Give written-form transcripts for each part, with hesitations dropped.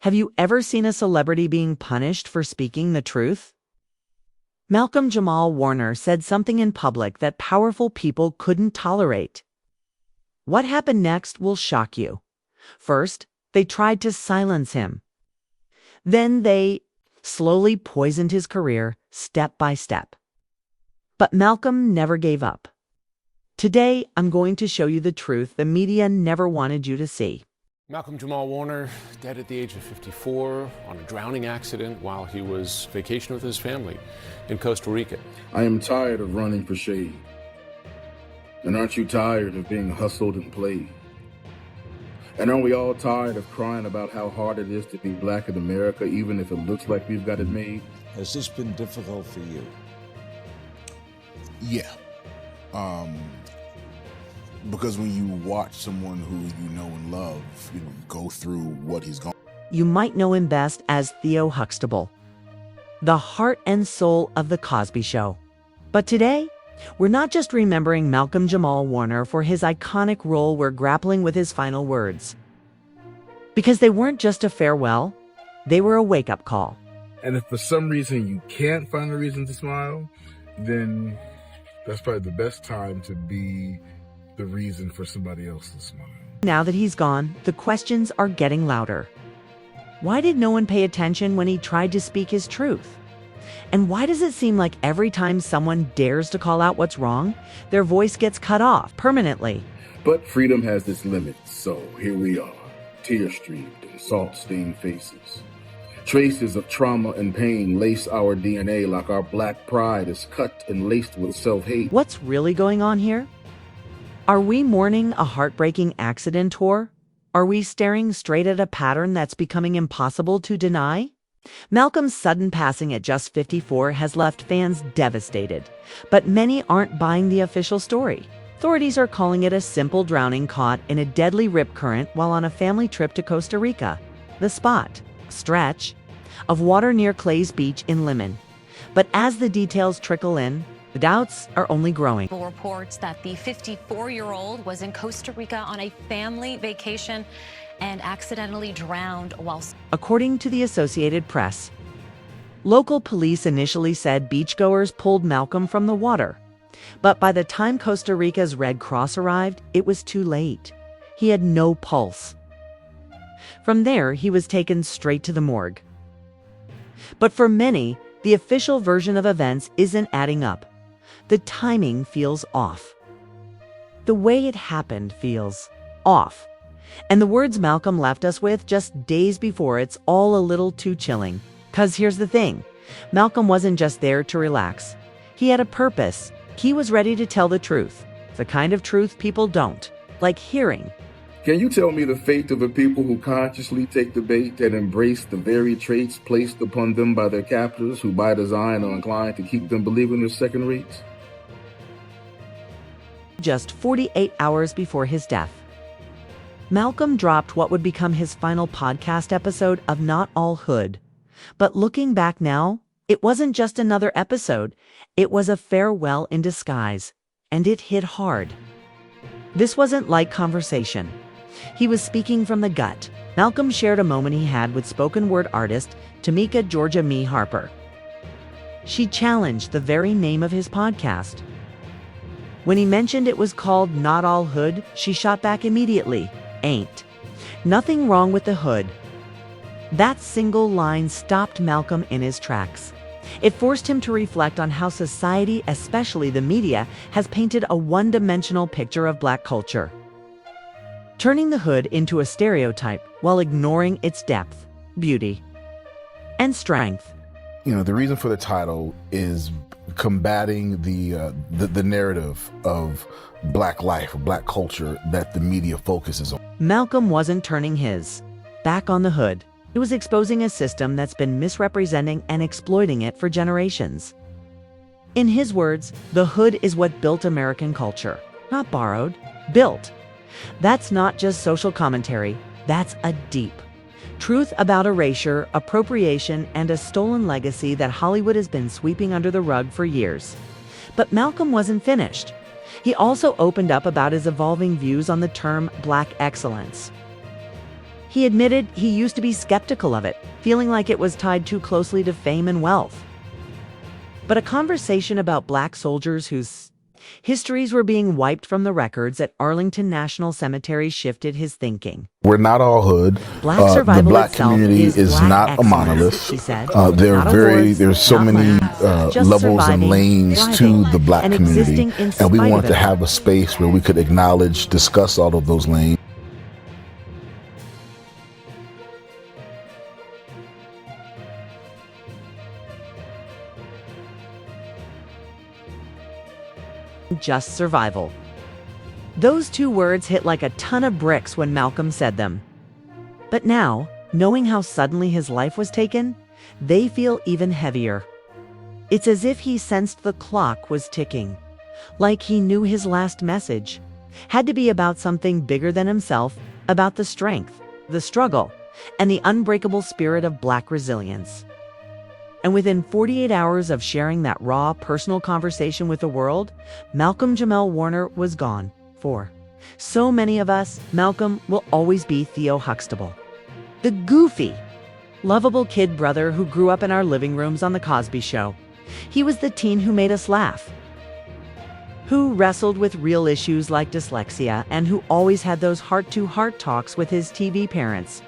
Have you ever seen a celebrity being punished for speaking the truth? Malcolm Jamal Warner said something in public that powerful people couldn't tolerate. What happened next will shock you. First, they tried to silence him. Then they slowly poisoned his career step by step. But Malcolm never gave up. Today, I'm going to show you the truth the media never wanted you to see. Malcolm Jamal Warner, dead at the age of 54 on a drowning accident while he was vacationing with his family in Costa Rica. I am tired of running for shade. And aren't you tired of being hustled and played? And aren't we all tired of crying about how hard it is to be black in America, even if it looks like we've got it made? Has this been difficult for you? Yeah. Because when you watch someone who you know and love, go through what he's gone. You might know him best as Theo Huxtable, the heart and soul of The Cosby Show. But today, we're not just remembering Malcolm Jamal Warner for his iconic role, we're grappling with his final words. Because they weren't just a farewell, they were a wake-up call. And if for some reason you can't find a reason to smile, then that's probably the best time to be the reason for somebody else to smile. Now that he's gone, the questions are getting louder. Why did no one pay attention when he tried to speak his truth? And why does it seem like every time someone dares to call out what's wrong, their voice gets cut off permanently? But freedom has its limits, so here we are, tear-streaked and salt-stained faces. Traces of trauma and pain lace our DNA like our black pride is cut and laced with self-hate. What's really going on here? Are we mourning a heartbreaking accident, or are we staring straight at a pattern that's becoming impossible to deny? Malcolm's sudden passing at just 54 has left fans devastated, but many aren't buying the official story. Authorities are calling it a simple drowning caught in a deadly rip current while on a family trip to Costa Rica. The spot, stretch, of water near Clay's Beach in Limon. But as the details trickle in, the doubts are only growing. Reports that the 54-year-old was in Costa Rica on a family vacation and accidentally drowned while... According to the Associated Press, local police initially said beachgoers pulled Malcolm from the water. But by the time Costa Rica's Red Cross arrived, it was too late. He had no pulse. From there, he was taken straight to the morgue. But for many, the official version of events isn't adding up. The timing feels off. The way it happened feels off. And the words Malcolm left us with just days before, it's all a little too chilling. 'Cause here's the thing, Malcolm wasn't just there to relax. He had a purpose. He was ready to tell the truth, the kind of truth people don't like hearing. Can you tell me the fate of the people who consciously take the bait and embrace the very traits placed upon them by their captors, who by design are inclined to keep them believing they're second rates? Just 48 hours before his death, Malcolm dropped what would become his final podcast episode of Not All Hood. But looking back now, it wasn't just another episode. It was a farewell in disguise, and it hit hard. This wasn't light conversation. He was speaking from the gut. Malcolm shared a moment he had with spoken word artist Tamika Georgia Mee Harper. She challenged the very name of his podcast. When he mentioned it was called Not All Hood, she shot back immediately. Ain't nothing wrong with the hood. That single line stopped Malcolm in his tracks. It forced him to reflect on how society, especially the media, has painted a one-dimensional picture of black culture, turning the hood into a stereotype while ignoring its depth, beauty, and strength. The reason for the title is combating the narrative of black life, black culture that the media focuses on. Malcolm wasn't turning his back on the hood. He was exposing a system that's been misrepresenting and exploiting it for generations. In his words, the hood is what built American culture, not borrowed, built. That's not just social commentary, that's a deep truth about erasure, appropriation, and a stolen legacy that Hollywood has been sweeping under the rug for years. But Malcolm wasn't finished. He also opened up about his evolving views on the term black excellence. He admitted he used to be skeptical of it, feeling like it was tied too closely to fame and wealth. But a conversation about black soldiers whose histories were being wiped from the records at Arlington National Cemetery shifted his thinking. We're not all hood. Black survival the black itself community is is black not a excellence, monolith. she said. There's so not many money, just levels and surviving, lanes thriving, to the black and community, existing in and we spite wanted of to it have a space where we could acknowledge, discuss all of those lanes. Just survival. Those two words hit like a ton of bricks when Malcolm said them. But now, knowing how suddenly his life was taken, they feel even heavier. It's as if he sensed the clock was ticking, like he knew his last message had to be about something bigger than himself, about the strength, the struggle, and the unbreakable spirit of black resilience. And within 48 hours of sharing that raw, personal conversation with the world, Malcolm Jamal Warner was gone. For so many of us, Malcolm will always be Theo Huxtable, the goofy, lovable kid brother who grew up in our living rooms on The Cosby Show. He was the teen who made us laugh, who wrestled with real issues like dyslexia, and who always had those heart-to-heart talks with his TV parents.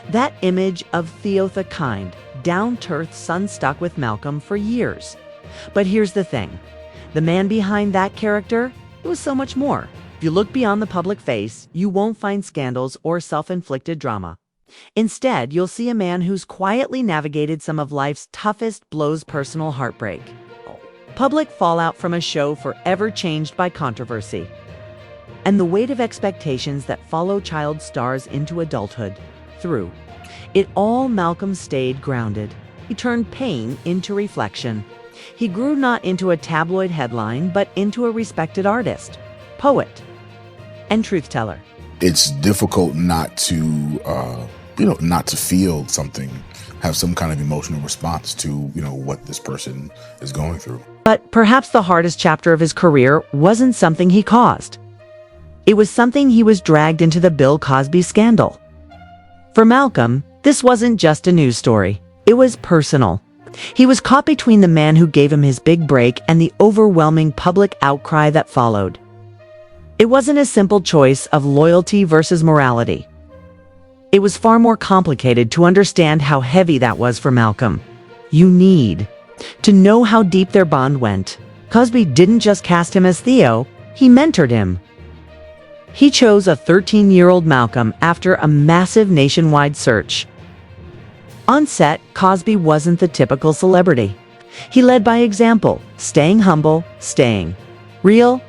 That image of Theo the kind, down-to-earth son stuck with Malcolm for years. But here's the thing. The man behind that character, it was so much more. If you look beyond the public face, you won't find scandals or self-inflicted drama. Instead, you'll see a man who's quietly navigated some of life's toughest blows, personal heartbreak, public fallout from a show forever changed by controversy, and the weight of expectations that follow child stars into adulthood. Through it all, Malcolm stayed grounded. He turned pain into reflection. He grew not into a tabloid headline, but into a respected artist, poet, and truth-teller. It's difficult not to, not to feel something, have some kind of emotional response to, what this person is going through. But perhaps the hardest chapter of his career wasn't something he caused. It was something he was dragged into, the Bill Cosby scandal. For Malcolm, this wasn't just a news story. It was personal. He was caught between the man who gave him his big break and the overwhelming public outcry that followed. It wasn't a simple choice of loyalty versus morality. It was far more complicated. To understand how heavy that was for Malcolm, you need to know how deep their bond went. Cosby didn't just cast him as Theo, he mentored him. He chose a 13-year-old Malcolm after a massive nationwide search. On set, Cosby wasn't the typical celebrity. He led by example, staying humble, staying real.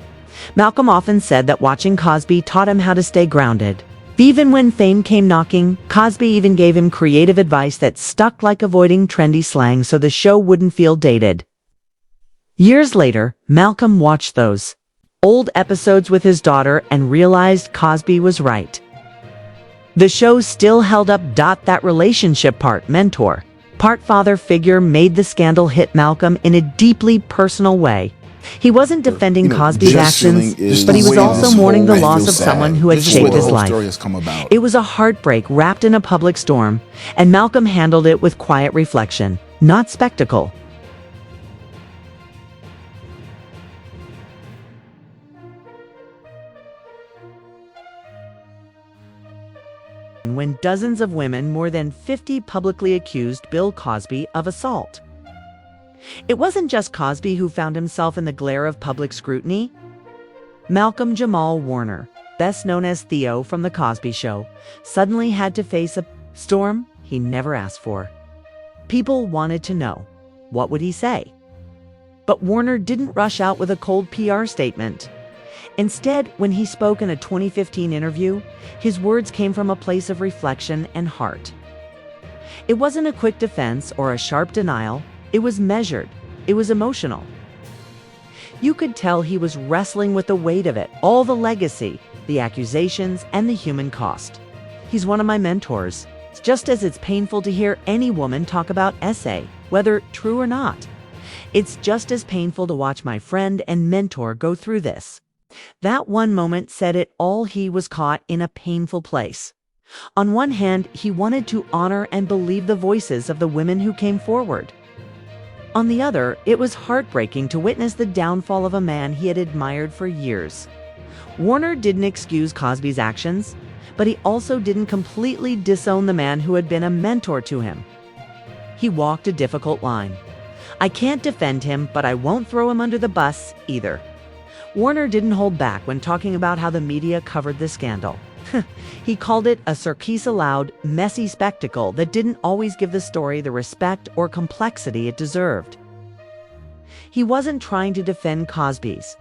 Malcolm often said that watching Cosby taught him how to stay grounded. Even when fame came knocking, Cosby even gave him creative advice that stuck, like avoiding trendy slang so the show wouldn't feel dated. Years later, Malcolm watched those old episodes with his daughter and realized Cosby was right. The show still held up. That relationship, part mentor, part father figure, made the scandal hit Malcolm in a deeply personal way. He wasn't defending Cosby's actions, but he was also mourning the loss of someone who had shaped his life. It was a heartbreak wrapped in a public storm, and Malcolm handled it with quiet reflection, not spectacle. When dozens of women, more than 50, publicly accused Bill Cosby of assault. It wasn't just Cosby who found himself in the glare of public scrutiny. Malcolm Jamal Warner, best known as Theo from The Cosby Show, suddenly had to face a storm he never asked for. People wanted to know, what would he say? But Warner didn't rush out with a cold PR statement. Instead, when he spoke in a 2015 interview, his words came from a place of reflection and heart. It wasn't a quick defense or a sharp denial. It was measured. It was emotional. You could tell he was wrestling with the weight of it, all the legacy, the accusations, and the human cost. He's one of my mentors. It's just as it's painful to hear any woman talk about essay, whether true or not. It's just as painful to watch my friend and mentor go through this. That one moment said it all. He was caught in a painful place. On one hand, he wanted to honor and believe the voices of the women who came forward. On the other, it was heartbreaking to witness the downfall of a man he had admired for years. Warner didn't excuse Cosby's actions, but he also didn't completely disown the man who had been a mentor to him. He walked a difficult line. I can't defend him, but I won't throw him under the bus either. Warner didn't hold back when talking about how the media covered the scandal. He called it a circus-allowed, messy spectacle that didn't always give the story the respect or complexity it deserved. He wasn't trying to defend Cosby's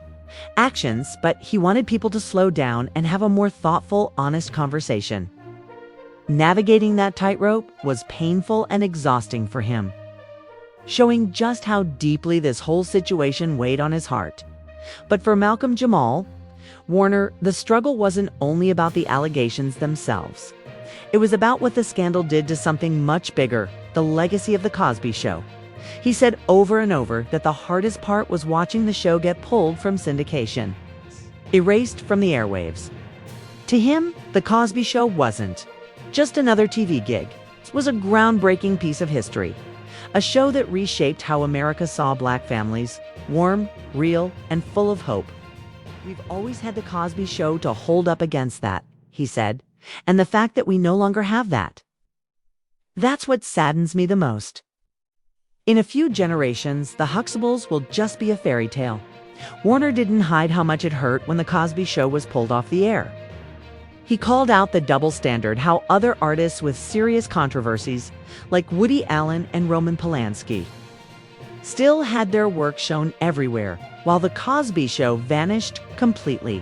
actions, but he wanted people to slow down and have a more thoughtful, honest conversation. Navigating that tightrope was painful and exhausting for him, showing just how deeply this whole situation weighed on his heart. But for Malcolm Jamal Warner, the struggle wasn't only about the allegations themselves. It was about what the scandal did to something much bigger, the legacy of The Cosby Show. He said over and over that the hardest part was watching the show get pulled from syndication, erased from the airwaves. To him, The Cosby Show wasn't just another TV gig. It was a groundbreaking piece of history, a show that reshaped how America saw Black families, warm, real, and full of hope. We've always had The Cosby Show to hold up against that, he said, and the fact that we no longer have that. That's what saddens me the most. In a few generations, the Huxtables will just be a fairy tale. Warner didn't hide how much it hurt when The Cosby Show was pulled off the air. He called out the double standard, how other artists with serious controversies, like Woody Allen and Roman Polanski, still had their work shown everywhere, while The Cosby Show vanished completely.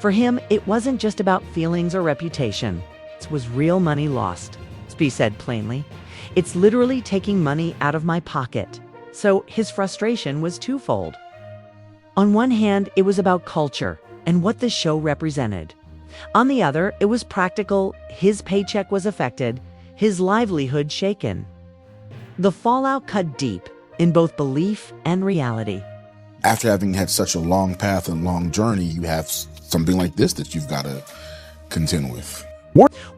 For him, it wasn't just about feelings or reputation. It was real money lost. Cosby said plainly, "It's literally taking money out of my pocket." So his frustration was twofold. On one hand, it was about culture and what the show represented. On the other, it was practical. His paycheck was affected, his livelihood shaken. The fallout cut deep in both belief and reality. After having had such a long path and long journey, you have something like this that you've got to contend with.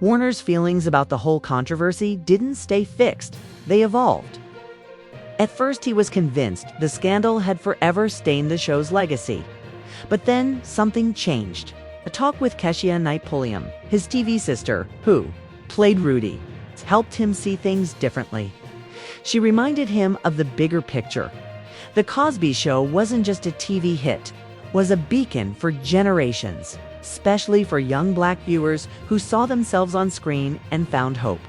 Warner's feelings about the whole controversy didn't stay fixed. They evolved. At first, he was convinced the scandal had forever stained the show's legacy. But then something changed. A talk with Keshia Knight Pulliam, his TV sister, who played Rudy, helped him see things differently. She reminded him of the bigger picture. The Cosby Show wasn't just a TV hit, was a beacon for generations, especially for young Black viewers who saw themselves on screen and found hope.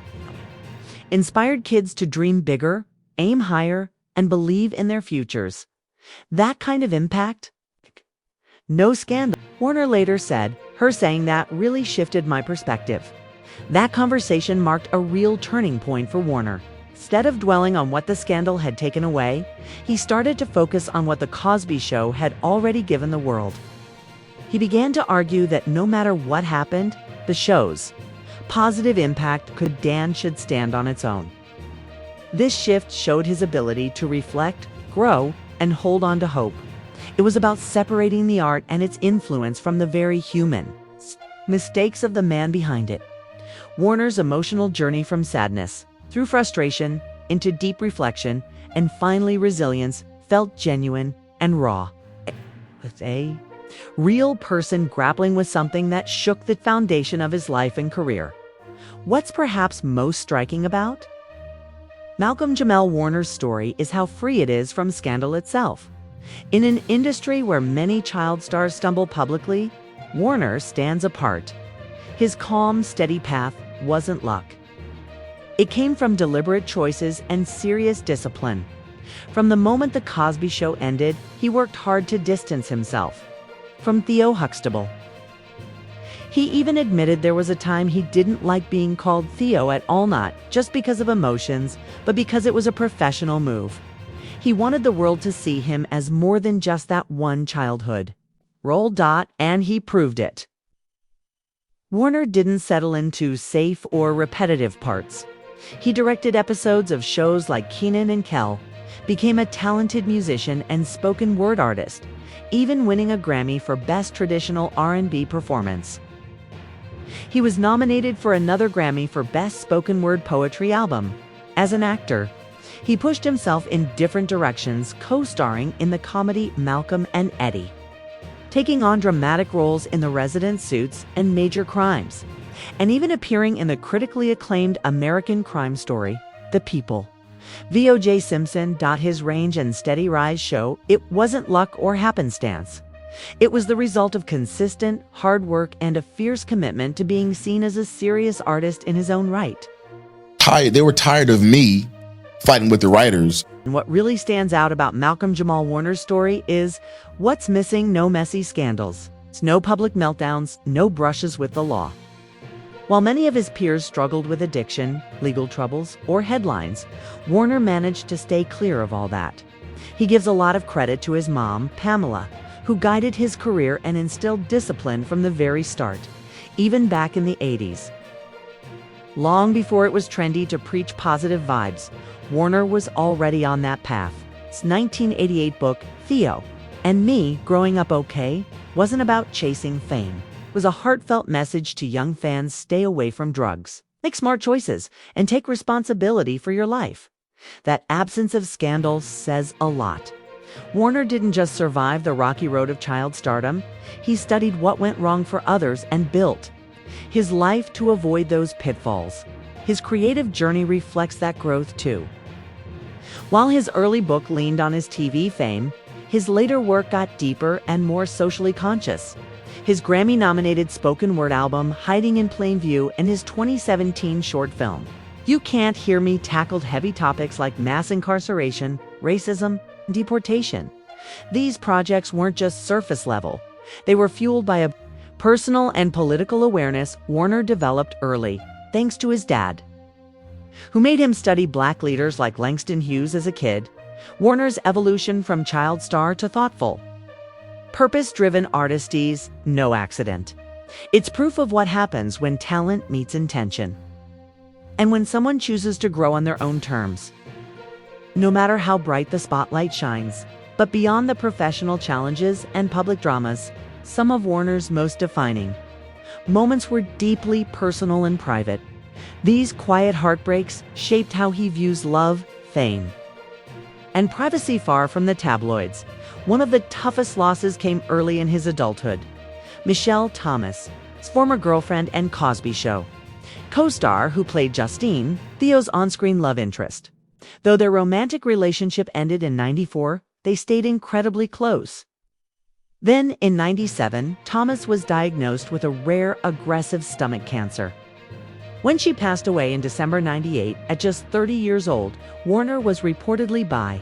Inspired kids to dream bigger, aim higher, and believe in their futures. That kind of impact? No scandal. Warner later said, her saying that really shifted my perspective. That conversation marked a real turning point for Warner. Instead of dwelling on what the scandal had taken away, he started to focus on what The Cosby Show had already given the world. He began to argue that no matter what happened, the show's positive impact should stand on its own. This shift showed his ability to reflect, grow, and hold on to hope. It was about separating the art and its influence from the very human mistakes of the man behind it. Warner's emotional journey from sadness, through frustration, into deep reflection, and finally resilience felt genuine and raw. With a real person grappling with something that shook the foundation of his life and career. What's perhaps most striking about Malcolm Jamal Warner's story is how free it is from scandal itself. In an industry where many child stars stumble publicly, Warner stands apart. His calm, steady path wasn't luck. It came from deliberate choices and serious discipline. From the moment The Cosby Show ended, he worked hard to distance himself from Theo Huxtable. He even admitted there was a time he didn't like being called Theo at all, not just because of emotions, but because it was a professional move. He wanted the world to see him as more than just that one childhood role. And he proved it. Warner didn't settle into safe or repetitive parts. He directed episodes of shows like Kenan and Kel, became a talented musician and spoken word artist, even winning a Grammy for Best Traditional R&B Performance. He was nominated for another Grammy for Best Spoken Word Poetry Album. As an actor, he pushed himself in different directions, co-starring in the comedy Malcolm and Eddie, taking on dramatic roles in The Resident Suits and Major Crimes, and even appearing in the critically acclaimed American crime story, The People. O.J. Simpson. His range and steady rise show it wasn't luck or happenstance. It was the result of consistent, hard work and a fierce commitment to being seen as a serious artist in his own right. They were tired of me fighting with the writers. And what really stands out about Malcolm Jamal Warner's story is what's missing: no messy scandals, no public meltdowns, no brushes with the law. While many of his peers struggled with addiction, legal troubles, or headlines, Warner managed to stay clear of all that. He gives a lot of credit to his mom, Pamela, who guided his career and instilled discipline from the very start, even back in the 80s. Long before it was trendy to preach positive vibes, Warner was already on that path. His 1988 book, Theo and Me, Growing Up Okay, wasn't about chasing fame. It was a heartfelt message to young fans: stay away from drugs, make smart choices, and take responsibility for your life. That absence of scandal says a lot. Warner didn't just survive the rocky road of child stardom, he studied what went wrong for others and built his life to avoid those pitfalls. His creative journey reflects that growth too. While his early book leaned on his TV fame, his later work got deeper and more socially conscious. His Grammy-nominated spoken word album, Hiding in Plain View, and his 2017 short film, You Can't Hear Me, tackled heavy topics like mass incarceration, racism, and deportation. These projects weren't just surface level. They were fueled by a personal and political awareness Warner developed early, thanks to his dad, who made him study Black leaders like Langston Hughes as a kid. Warner's evolution from child star to thoughtful, purpose-driven artist is no accident. It's proof of what happens when talent meets intention, and when someone chooses to grow on their own terms. No matter how bright the spotlight shines, but beyond the professional challenges and public dramas, some of Warner's most defining moments were deeply personal and private. These quiet heartbreaks shaped how he views love, fame, and privacy far from the tabloids. One of the toughest losses came early in his adulthood. Michelle Thomas, his former girlfriend and Cosby Show co-star who played Justine, Theo's on-screen love interest. Though their romantic relationship ended in '94, they stayed incredibly close. Then, in '97, Thomas was diagnosed with a rare, aggressive stomach cancer. When she passed away in December '98, at just 30 years old, Warner was reportedly by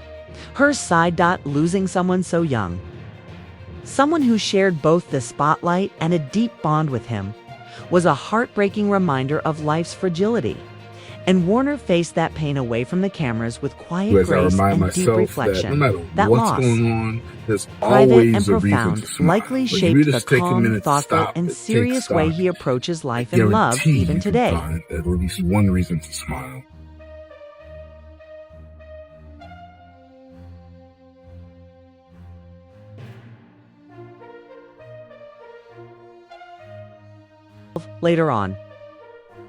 her side. Losing someone so young, someone who shared both the spotlight and a deep bond with him, was a heartbreaking reminder of life's fragility. And Warner faced that pain away from the cameras with quiet grace and deep reflection. That loss, private and profound, likely shaped the calm, thoughtful, and serious way he approaches life and love even today. At least one reason to smile. Later on,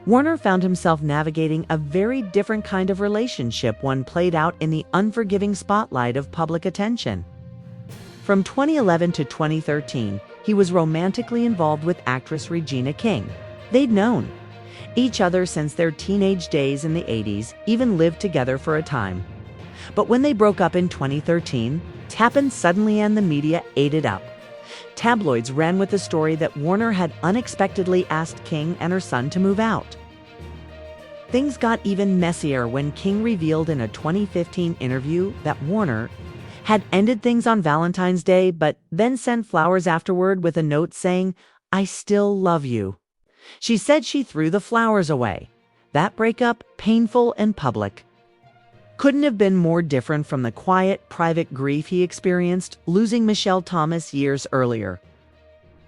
Warner found himself navigating a very different kind of relationship, one played out in the unforgiving spotlight of public attention. From 2011 to 2013, he was romantically involved with actress Regina King. They'd known each other since their teenage days in the 80s, even lived together for a time. But when they broke up in 2013, it happened suddenly and the media ate it up. Tabloids ran with the story that Warner had unexpectedly asked King and her son to move out. Things got even messier when King revealed in a 2015 interview that Warner had ended things on Valentine's Day, but then sent flowers afterward with a note saying, "I still love you." She said she threw the flowers away. That breakup, painful and public, couldn't have been more different from the quiet, private grief he experienced losing Michelle Thomas years earlier,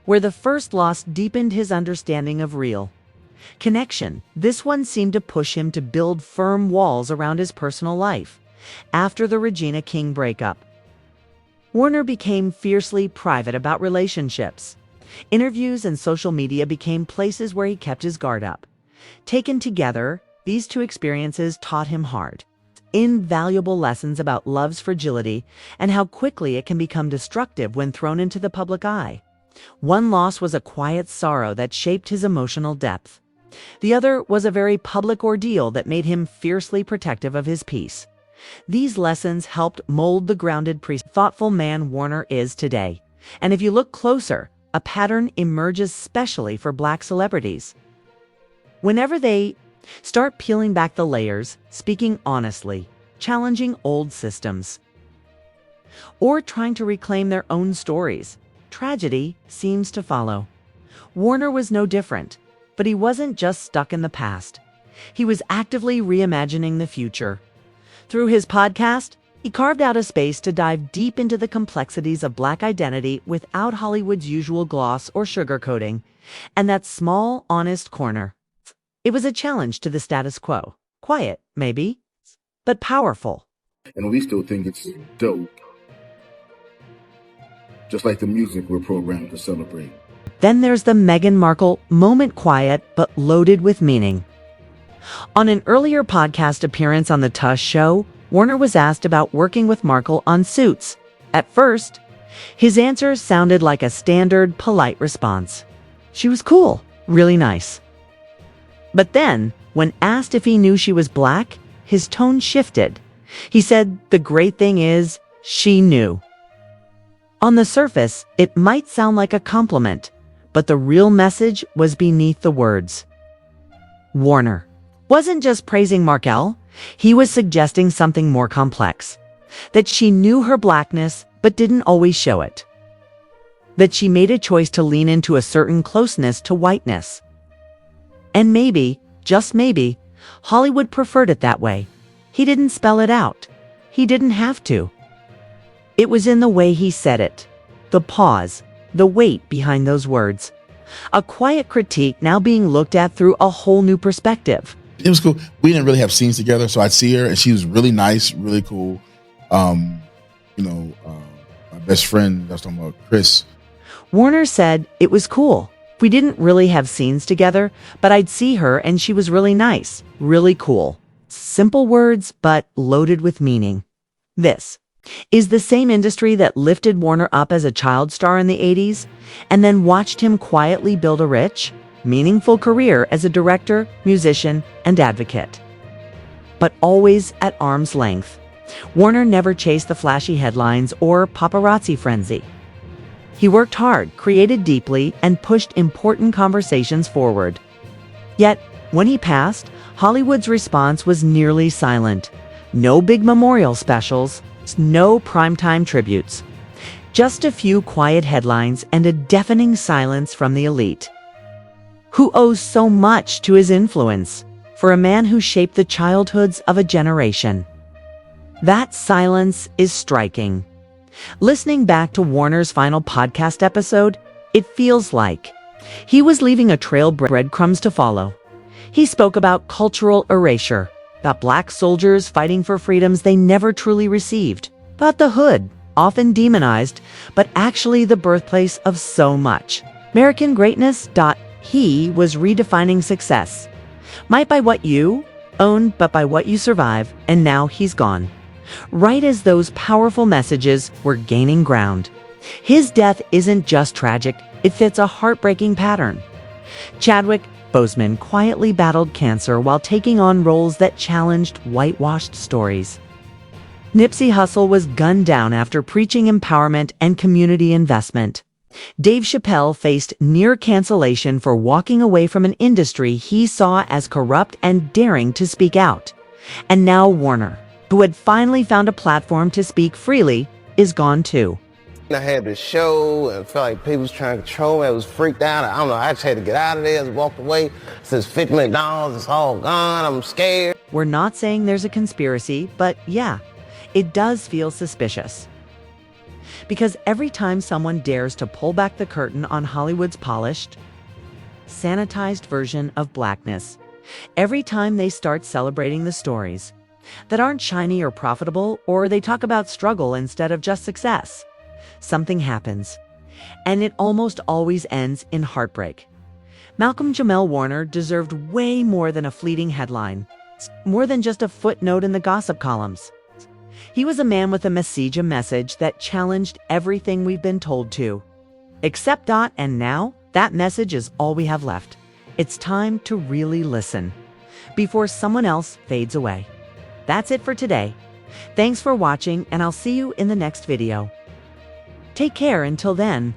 where the first loss deepened his understanding of real connection. This one seemed to push him to build firm walls around his personal life. After the Regina King breakup, Warner became fiercely private about relationships. Interviews and social media became places where he kept his guard up. Taken together, these two experiences taught him invaluable lessons about love's fragility and how quickly it can become destructive when thrown into the public eye. One loss was a quiet sorrow that shaped his emotional depth. The other was a very public ordeal that made him fiercely protective of his peace. These lessons helped mold the grounded, thoughtful man Warner is today. And if you look closer, a pattern emerges especially for Black celebrities. Whenever they start peeling back the layers, speaking honestly, challenging old systems, or trying to reclaim their own stories, tragedy seems to follow. Warner was no different, but he wasn't just stuck in the past. He was actively reimagining the future. Through his podcast, he carved out a space to dive deep into the complexities of Black identity without Hollywood's usual gloss or sugarcoating, and that small, honest corner. It was a challenge to the status quo. Quiet, maybe, but powerful. And we still think it's dope. Just like the music we're programmed to celebrate. Then there's the Meghan Markle moment, quiet but loaded with meaning. On an earlier podcast appearance on The Tush Show, Warner was asked about working with Markle on Suits. At first, his answer sounded like a standard, polite response. She was cool, really nice. But then, when asked if he knew she was Black, his tone shifted. He said, "The great thing is, she knew." On the surface, it might sound like a compliment, but the real message was beneath the words. Warner wasn't just praising Markle, he was suggesting something more complex. That she knew her Blackness, but didn't always show it. That she made a choice to lean into a certain closeness to whiteness. And maybe, just maybe, Hollywood preferred it that way. He didn't spell it out. He didn't have to. It was in the way he said it. The pause, the weight behind those words. A quiet critique now being looked at through a whole new perspective. It was cool. We didn't really have scenes together, so I'd see her, and she was really nice, really cool. My best friend, I was talking about Chris. Warner said it was cool. We didn't really have scenes together, but I'd see her and she was really nice, really cool. Simple words, but loaded with meaning. This is the same industry that lifted Warner up as a child star in the 80s and then watched him quietly build a rich, meaningful career as a director, musician, and advocate. But always at arm's length. Warner never chased the flashy headlines or paparazzi frenzy. He worked hard, created deeply, and pushed important conversations forward. Yet, when he passed, Hollywood's response was nearly silent. No big memorial specials, no primetime tributes. Just a few quiet headlines and a deafening silence from the elite. Who owes so much to his influence for a man who shaped the childhoods of a generation. That silence is striking. Listening back to Warner's final podcast episode, it feels like he was leaving a trail of breadcrumbs to follow. He spoke about cultural erasure, about Black soldiers fighting for freedoms they never truly received, about the hood, often demonized, but actually the birthplace of so much. American greatness. He was redefining success. Might by what you own, but by what you survive, and now he's gone. Right as those powerful messages were gaining ground. His death isn't just tragic, it fits a heartbreaking pattern. Chadwick Boseman quietly battled cancer while taking on roles that challenged whitewashed stories. Nipsey Hussle was gunned down after preaching empowerment and community investment. Dave Chappelle faced near cancellation for walking away from an industry he saw as corrupt and daring to speak out. And now Warner, who had finally found a platform to speak freely, is gone too. I had this show and felt like people was trying to control me. I was freaked out. I don't know, I just had to get out of there. I just walked away. Since $50 million, it's all gone. I'm scared. We're not saying there's a conspiracy, but yeah, it does feel suspicious. Because every time someone dares to pull back the curtain on Hollywood's polished, sanitized version of Blackness, every time they start celebrating the stories that aren't shiny or profitable, or they talk about struggle instead of just success, something happens. And it almost always ends in heartbreak. Malcolm Jamal Warner deserved way more than a fleeting headline, more than just a footnote in the gossip columns. He was a man with a message that challenged everything we've been told to. And now, that message is all we have left. It's time to really listen before someone else fades away. That's it for today. Thanks for watching, and I'll see you in the next video. Take care until then.